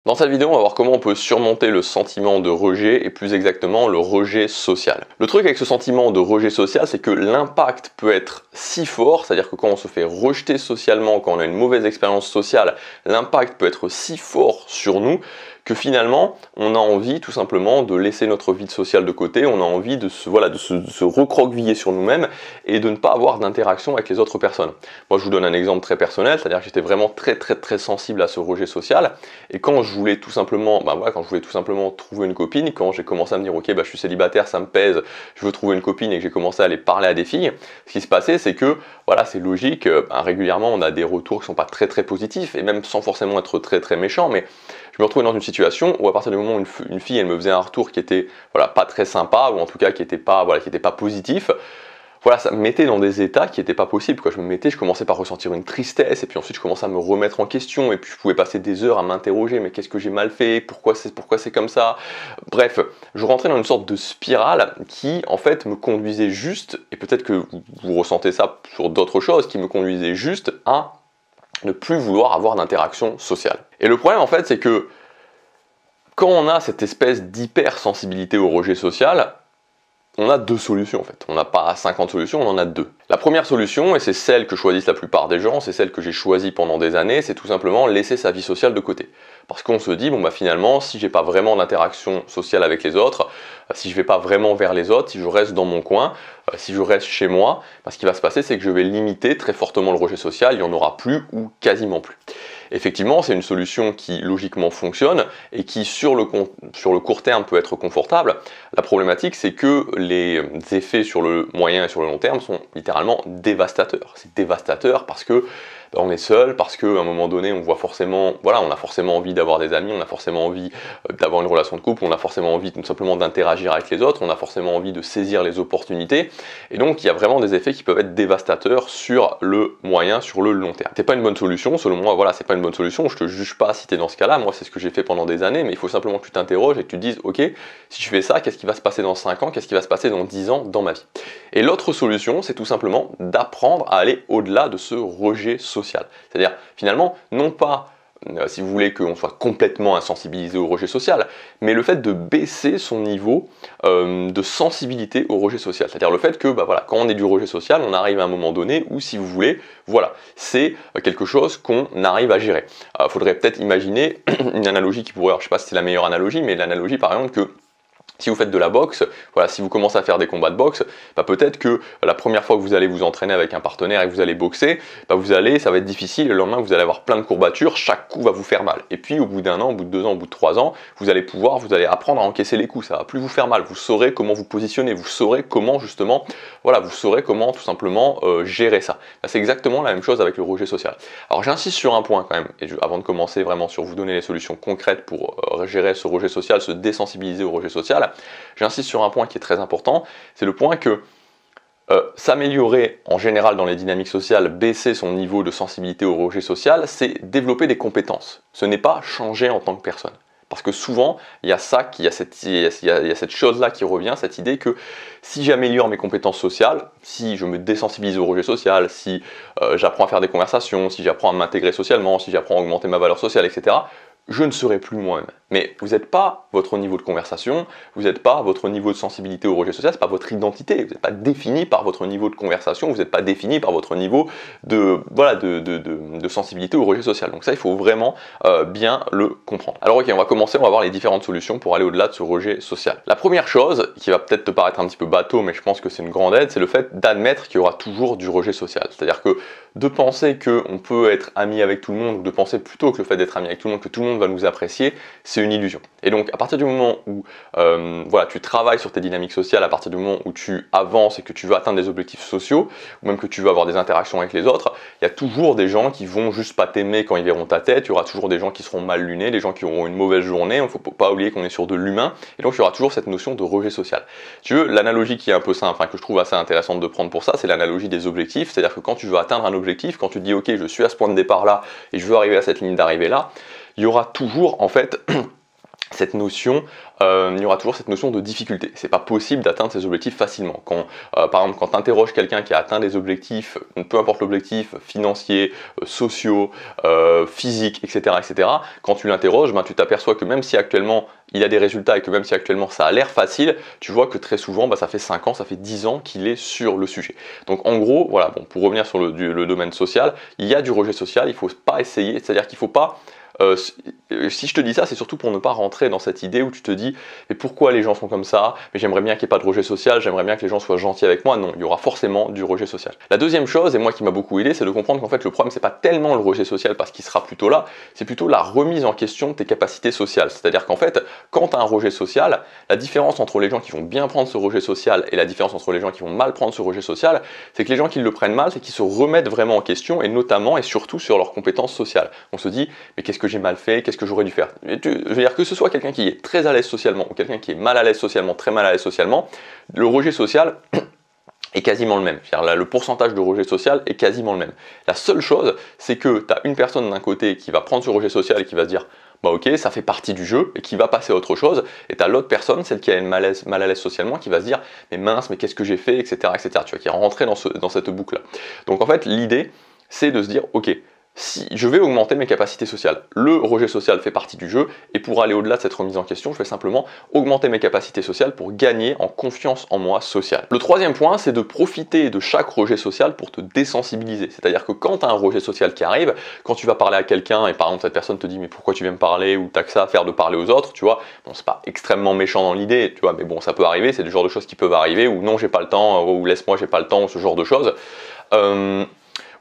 Dans cette vidéo, on va voir comment on peut surmonter le sentiment de rejet et plus exactement le rejet social. Le truc avec ce sentiment de rejet social, c'est que l'impact peut être si fort, c'est-à-dire que quand on se fait rejeter socialement, quand on a une mauvaise expérience sociale, l'impact peut être si fort sur nous que finalement, on a envie tout simplement de laisser notre vie sociale de côté, on a envie de se recroqueviller sur nous-mêmes et de ne pas avoir d'interaction avec les autres personnes. Moi, je vous donne un exemple très personnel, c'est-à-dire que j'étais vraiment très sensible à ce rejet social, et quand je voulais tout simplement, trouver une copine, quand j'ai commencé à me dire ok, je suis célibataire, ça me pèse, je veux trouver une copine et que j'ai commencé à aller parler à des filles, ce qui se passait, c'est que voilà, c'est logique, régulièrement on a des retours qui sont pas très positifs, et même sans forcément être très méchant, mais je me retrouvais dans une situation où à partir du moment où une fille elle me faisait un retour qui était pas très sympa, ou en tout cas qui était pas positif, ça me mettait dans des états qui n'étaient pas possibles, quoi. Je commençais par ressentir une tristesse, et puis ensuite je commençais à me remettre en question, et puis je pouvais passer des heures à m'interroger, mais qu'est-ce que j'ai mal fait, pourquoi c'est comme ça. Bref, je rentrais dans une sorte de spirale qui en fait me conduisait juste, et peut-être que vous ressentez ça sur d'autres choses, qui me conduisait juste à ne plus vouloir avoir d'interaction sociale. Et le problème en fait, c'est que quand on a cette espèce d'hypersensibilité au rejet social, on a deux solutions en fait. On n'a pas 50 solutions, on en a deux. La première solution, et c'est celle que choisissent la plupart des gens, c'est celle que j'ai choisie pendant des années, c'est tout simplement laisser sa vie sociale de côté. Parce qu'on se dit, finalement, si j'ai pas vraiment d'interaction sociale avec les autres, si je vais pas vraiment vers les autres, si je reste dans mon coin, si je reste chez moi, ce qui va se passer, c'est que je vais limiter très fortement le rejet social, il n'y en aura plus ou quasiment plus. Effectivement, c'est une solution qui logiquement fonctionne et qui sur le court terme peut être confortable. La problématique, c'est que les effets sur le moyen et sur le long terme sont littéralement dévastateurs. C'est dévastateur parce que on est seul, parce qu'à un moment donné, on a forcément envie d'avoir des amis, on a forcément envie d'avoir une relation de couple, on a forcément envie tout simplement d'interagir avec les autres, on a forcément envie de saisir les opportunités, et donc il y a vraiment des effets qui peuvent être dévastateurs sur le moyen, sur le long terme. C'est pas une bonne solution, selon moi, c'est pas une bonne solution, je te juge pas si t'es dans ce cas-là, moi c'est ce que j'ai fait pendant des années, mais il faut simplement que tu t'interroges et que tu te dises, ok, si je fais ça, qu'est-ce qui va se passer dans 5 ans, qu'est-ce qui va se passer dans 10 ans dans ma vie? Et l'autre solution, c'est tout simplement d'apprendre à aller au-delà de ce rejet social. C'est-à-dire, finalement, non pas, si vous voulez, qu'on soit complètement insensibilisé au rejet social, mais le fait de baisser son niveau de sensibilité au rejet social. C'est-à-dire le fait que, quand on est du rejet social, on arrive à un moment donné où, si vous voulez, c'est quelque chose qu'on arrive à gérer. Faudrait peut-être imaginer une analogie qui pourrait, alors, je ne sais pas si c'est la meilleure analogie, mais l'analogie, par exemple, que si vous faites de la boxe, si vous commencez à faire des combats de boxe, peut-être que la première fois que vous allez vous entraîner avec un partenaire et que vous allez boxer, ça va être difficile, le lendemain vous allez avoir plein de courbatures, chaque coup va vous faire mal. Et puis au bout d'un an, au bout de 2 ans, au bout de 3 ans, vous allez apprendre à encaisser les coups, ça va plus vous faire mal, vous saurez comment vous positionner, vous saurez comment justement, tout simplement gérer ça. C'est exactement la même chose avec le rejet social. Alors j'insiste sur un point quand même, et avant de commencer vraiment sur vous donner les solutions concrètes pour gérer ce rejet social, se désensibiliser au rejet social, j'insiste sur un point qui est très important, c'est le point que s'améliorer en général dans les dynamiques sociales, baisser son niveau de sensibilité au rejet social, c'est développer des compétences. Ce n'est pas changer en tant que personne. Parce que souvent, il y a cette chose-là qui revient, cette idée que si j'améliore mes compétences sociales, si je me désensibilise au rejet social, si j'apprends à faire des conversations, si j'apprends à m'intégrer socialement, si j'apprends à augmenter ma valeur sociale, etc., je ne serai plus moi-même. Mais vous n'êtes pas votre niveau de conversation, vous n'êtes pas votre niveau de sensibilité au rejet social, c'est pas votre identité, vous n'êtes pas défini par votre niveau de conversation, vous n'êtes pas défini par votre niveau de sensibilité au rejet social. Donc ça, il faut vraiment bien le comprendre. Alors ok, on va commencer, on va voir les différentes solutions pour aller au-delà de ce rejet social. La première chose, qui va peut-être te paraître un petit peu bateau, mais je pense que c'est une grande aide, c'est le fait d'admettre qu'il y aura toujours du rejet social. C'est-à-dire que de penser qu'on peut être ami avec tout le monde, ou de penser plutôt que le fait d'être ami avec tout le monde, que tout le monde va nous apprécier, c'est une illusion. Et donc à partir du moment où tu travailles sur tes dynamiques sociales, à partir du moment où tu avances et que tu veux atteindre des objectifs sociaux, ou même que tu veux avoir des interactions avec les autres, il y a toujours des gens qui vont juste pas t'aimer quand ils verront ta tête, il y aura toujours des gens qui seront mal lunés, des gens qui auront une mauvaise journée, il ne faut pas oublier qu'on est sur de l'humain, et donc il y aura toujours cette notion de rejet social. Tu veux, l'analogie qui est un peu simple, que je trouve assez intéressante de prendre pour ça, c'est l'analogie des objectifs, c'est-à-dire que quand tu veux atteindre un objectif, quand tu te dis ok, je suis à ce point de départ là, et je veux arriver à cette ligne d'arrivée là, il y aura toujours en fait cette notion, il y aura toujours cette notion de difficulté. C'est pas possible d'atteindre ses objectifs facilement. Quand, par exemple, quand tu interroges quelqu'un qui a atteint des objectifs, peu importe l'objectif, financiers, sociaux, physiques, etc., quand tu l'interroges, ben, tu t'aperçois que même si actuellement il a des résultats et que même si actuellement ça a l'air facile, tu vois que très souvent, ben, ça fait 5 ans, ça fait 10 ans qu'il est sur le sujet. Donc en gros, voilà, bon, pour revenir sur le domaine social, il y a du rejet social, il ne faut pas essayer, c'est-à-dire qu'il ne faut pas si je te dis ça, c'est surtout pour ne pas rentrer dans cette idée où tu te dis mais pourquoi les gens sont comme ça, mais j'aimerais bien qu'il n'y ait pas de rejet social, j'aimerais bien que les gens soient gentils avec moi. Non, il y aura forcément du rejet social. La deuxième chose, et moi qui m'a beaucoup aidé, c'est de comprendre qu'en fait le problème c'est pas tellement le rejet social parce qu'il sera plutôt là, c'est plutôt la remise en question de tes capacités sociales. C'est-à-dire qu'en fait, quand tu as un rejet social, la différence entre les gens qui vont bien prendre ce rejet social et la différence entre les gens qui vont mal prendre ce rejet social, c'est que les gens qui le prennent mal, c'est qu'ils se remettent vraiment en question et notamment et surtout sur leurs compétences sociales. On se dit mais qu'est-ce que j'ai mal fait, qu'est-ce que j'aurais dû faire. Je veux dire que ce soit quelqu'un qui est très à l'aise socialement ou quelqu'un qui est mal à l'aise socialement, très mal à l'aise socialement, le rejet social est quasiment le même. Là, le pourcentage de rejet social est quasiment le même. La seule chose, c'est que tu as une personne d'un côté qui va prendre ce rejet social et qui va se dire bah ok, ça fait partie du jeu et qui va passer à autre chose, et tu as l'autre personne, celle qui est mal à l'aise socialement, qui va se dire mais mince, mais qu'est-ce que j'ai fait, etc., etc. Tu vois, qui est rentré dans cette boucle-là. Donc en fait, l'idée, c'est de se dire ok, si je vais augmenter mes capacités sociales. Le rejet social fait partie du jeu, et pour aller au-delà de cette remise en question, je vais simplement augmenter mes capacités sociales pour gagner en confiance en moi sociale. Le troisième point, c'est de profiter de chaque rejet social pour te désensibiliser. C'est-à-dire que quand tu as un rejet social qui arrive, quand tu vas parler à quelqu'un et par exemple cette personne te dit mais pourquoi tu viens me parler, ou t'as que ça à faire de parler aux autres, tu vois, bon c'est pas extrêmement méchant dans l'idée, tu vois, mais bon ça peut arriver, c'est le genre de choses qui peuvent arriver, ou non j'ai pas le temps, ou laisse-moi j'ai pas le temps, ce genre de choses.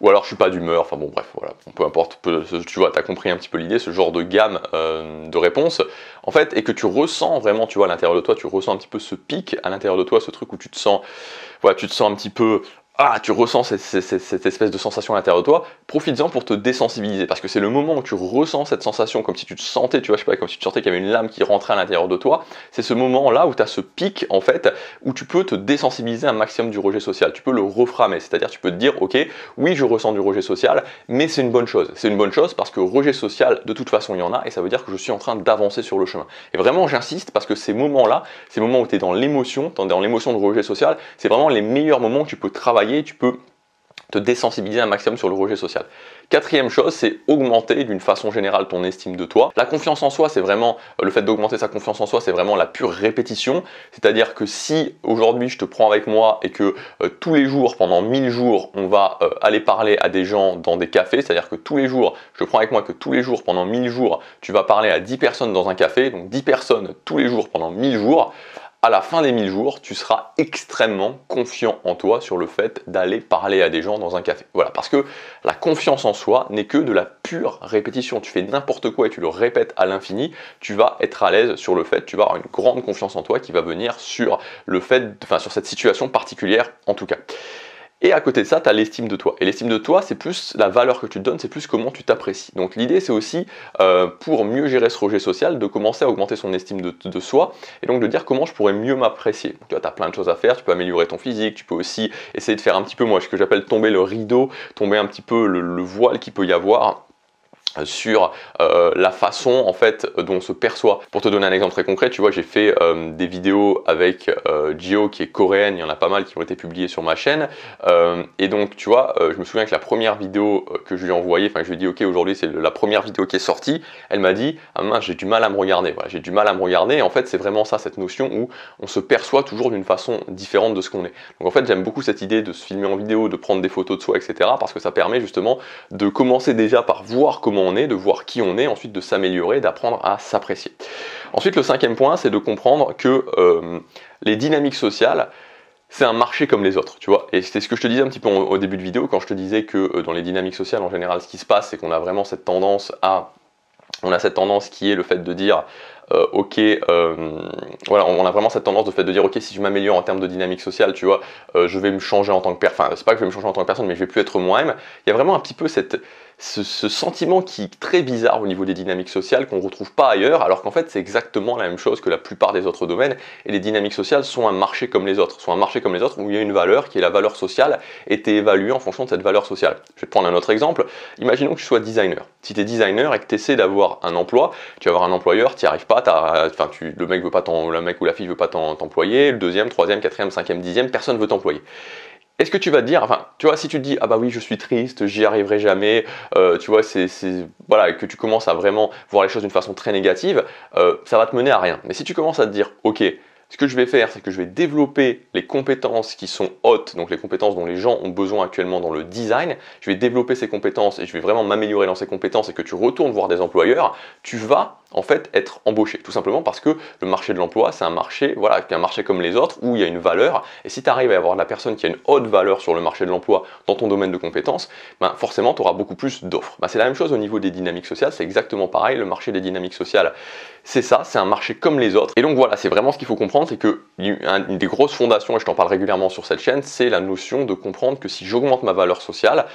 Ou alors je suis pas d'humeur, enfin bon bref, voilà, peu importe, tu vois, tu as compris un petit peu l'idée, ce genre de gamme de réponses, en fait, et que tu ressens vraiment, tu vois, à l'intérieur de toi, tu ressens un petit peu ce pic à l'intérieur de toi, ce truc où tu te sens, voilà, tu te sens un petit peu, tu ressens cette espèce de sensation à l'intérieur de toi, profites-en pour te désensibiliser, parce que c'est le moment où tu ressens cette sensation, comme si tu te sentais, tu vois, je sais pas, comme si tu sentais qu'il y avait une lame qui rentrait à l'intérieur de toi, c'est ce moment-là où tu as ce pic, en fait, où tu peux te désensibiliser un maximum du rejet social, tu peux le reframer, c'est-à-dire tu peux te dire, ok, oui, je ressens du rejet social, mais c'est une bonne chose parce que rejet social, de toute façon, il y en a, et ça veut dire que je suis en train d'avancer sur le chemin. Et vraiment, j'insiste, parce que ces moments-là, ces moments où tu es dans l'émotion, dans l'émotion de rejet social, c'est vraiment les meilleurs moments où tu peux travailler, tu peux te désensibiliser un maximum sur le rejet social. Quatrième chose, c'est augmenter d'une façon générale ton estime de toi. La confiance en soi, c'est vraiment, le fait d'augmenter sa confiance en soi, c'est vraiment la pure répétition. C'est-à-dire que si aujourd'hui je te prends avec moi et que tous les jours, pendant 1000 jours, on va aller parler à des gens dans des cafés, c'est-à-dire que tous les jours, je te prends avec moi que tous les jours, pendant 1000 jours, tu vas parler à 10 personnes dans un café, donc 10 personnes tous les jours pendant 1000 jours, à la fin des 1000 jours, tu seras extrêmement confiant en toi sur le fait d'aller parler à des gens dans un café. Voilà, parce que la confiance en soi n'est que de la pure répétition. Tu fais n'importe quoi et tu le répètes à l'infini, tu vas être à l'aise sur le fait, tu vas avoir une grande confiance en toi qui va venir sur le fait, sur cette situation particulière en tout cas. Et à côté de ça, tu as l'estime de toi. Et l'estime de toi, c'est plus la valeur que tu te donnes, c'est plus comment tu t'apprécies. Donc l'idée, c'est aussi, pour mieux gérer ce rejet social, de commencer à augmenter son estime de soi, et donc de dire comment je pourrais mieux m'apprécier. Tu vois, tu as plein de choses à faire, tu peux améliorer ton physique, tu peux aussi essayer de faire un petit peu, moi, ce que j'appelle tomber le rideau, tomber un petit peu le voile qu'il peut y avoir sur la façon en fait dont on se perçoit. Pour te donner un exemple très concret, tu vois, j'ai fait des vidéos avec Gio qui est coréenne, il y en a pas mal qui ont été publiées sur ma chaîne, et donc tu vois, je me souviens que la première vidéo que je lui ai envoyée, enfin je lui ai dit ok, aujourd'hui c'est la première vidéo qui est sortie, elle m'a dit ah mince, j'ai du mal à me regarder, voilà, j'ai du mal à me regarder, et en fait c'est vraiment ça, cette notion où on se perçoit toujours d'une façon différente de ce qu'on est. Donc en fait j'aime beaucoup cette idée de se filmer en vidéo, de prendre des photos de soi, etc., parce que ça permet justement de commencer déjà par voir comment on est, de voir qui on est, ensuite de s'améliorer, d'apprendre à s'apprécier. Ensuite, le cinquième point, c'est de comprendre que les dynamiques sociales, c'est un marché comme les autres, tu vois. Et c'est ce que je te disais un petit peu au début de vidéo, quand je te disais que dans les dynamiques sociales, en général, ce qui se passe, c'est qu'on a vraiment cette tendance qui est le fait de dire voilà, on a vraiment cette tendance de fait de dire ok, si je m'améliore en termes de dynamique sociale, tu vois, je vais me changer en tant que personne, enfin c'est pas que je vais me changer en tant que personne, mais je vais plus être moi-même. Il y a vraiment un petit peu cette ce sentiment qui est très bizarre au niveau des dynamiques sociales qu'on ne retrouve pas ailleurs, alors qu'en fait c'est exactement la même chose que la plupart des autres domaines, et les dynamiques sociales sont un marché comme les autres, où il y a une valeur qui est la valeur sociale, et tu es évalué en fonction de cette valeur sociale. Je vais te prendre un autre exemple, imaginons que tu sois designer. Si tu es designer et que tu essaies d'avoir un emploi, tu vas avoir un employeur, tu n'y arrives pas, le mec ou la fille veut pas t'employer, le deuxième, troisième, quatrième, cinquième, dixième, personne veut t'employer. Est-ce que tu vas te dire, enfin, tu vois, si tu te dis, ah bah oui, je suis triste, j'y arriverai jamais, tu vois, voilà, que tu commences à vraiment voir les choses d'une façon très négative, ça va te mener à rien. Mais si tu commences à te dire, ok, ce que je vais faire, c'est que je vais développer les compétences qui sont hautes, donc les compétences dont les gens ont besoin actuellement dans le design, je vais développer ces compétences et je vais vraiment m'améliorer dans ces compétences et que tu retournes voir des employeurs, tu vas en fait être embauché, tout simplement parce que le marché de l'emploi, c'est un marché, voilà, un marché comme les autres où il y a une valeur, et si tu arrives à avoir la personne qui a une haute valeur sur le marché de l'emploi dans ton domaine de compétences, ben forcément tu auras beaucoup plus d'offres. Ben, c'est la même chose au niveau des dynamiques sociales, c'est exactement pareil, le marché des dynamiques sociales, c'est ça, c'est un marché comme les autres, et donc voilà, c'est vraiment ce qu'il faut comprendre, c'est que une des grosses fondations, et je t'en parle régulièrement sur cette chaîne, c'est la notion de comprendre que si j'augmente ma valeur sociale,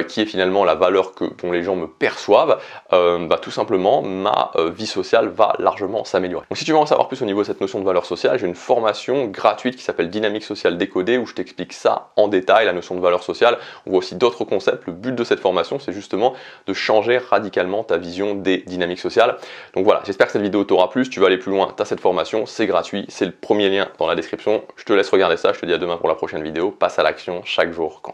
qui est finalement la valeur dont les gens me perçoivent, bah, tout simplement ma vie sociale va largement s'améliorer. Donc si tu veux en savoir plus au niveau de cette notion de valeur sociale, j'ai une formation gratuite qui s'appelle Dynamique sociale décodée où je t'explique ça en détail, la notion de valeur sociale. On voit aussi d'autres concepts. Le but de cette formation, c'est justement de changer radicalement ta vision des dynamiques sociales. Donc voilà, j'espère que cette vidéo t'aura plu. Si tu veux aller plus loin, tu as cette formation, c'est gratuit, c'est le premier lien dans la description. Je te laisse regarder ça, je te dis à demain pour la prochaine vidéo. Passe à l'action, chaque jour compte.